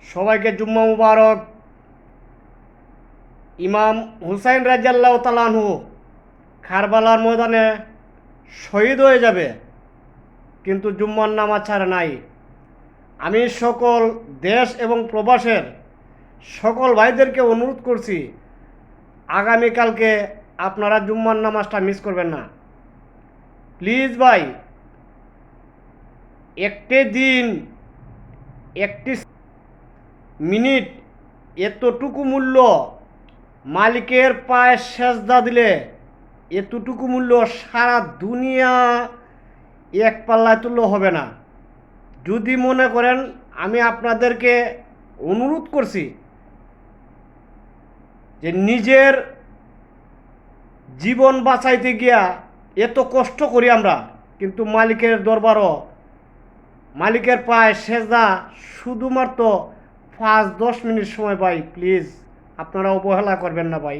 সবাইকে জুম্মা মুবারক। ইমাম হুসাইন রাদিয়াল্লাহু তাআলা আনহু কারবালার ময়দানে শহীদ হয়ে যাবে, কিন্তু জুম্মার নামাজ ছাড়ে নাই। আমি সকল দেশ এবং প্রবাসের সকল ভাইদেরকে অনুরোধ করছি, আগামীকালকে আপনারা জুম্মার নামাজটা মিস করবেন না। প্লিজ ভাই, একটি দিন, একটি মিনিট, এতটুকু মূল্য মালিকের পায়ে সেজদা দিলে এতটুকু মূল্য সারা দুনিয়া এক পাল্লায় তুললেও হবে না। যদি মনে করেন আমি আপনাদেরকে অনুরোধ করছি যে নিজের জীবন বাঁচাইতে গিয়া এত কষ্ট করি আমরা, কিন্তু মালিকের দরবারও মালিকের পায়ে সেজদা শুধুমাত্র 5-10 মিনিট সময় পাই। প্লিজ আপনারা অবহেলা করবেন না ভাই।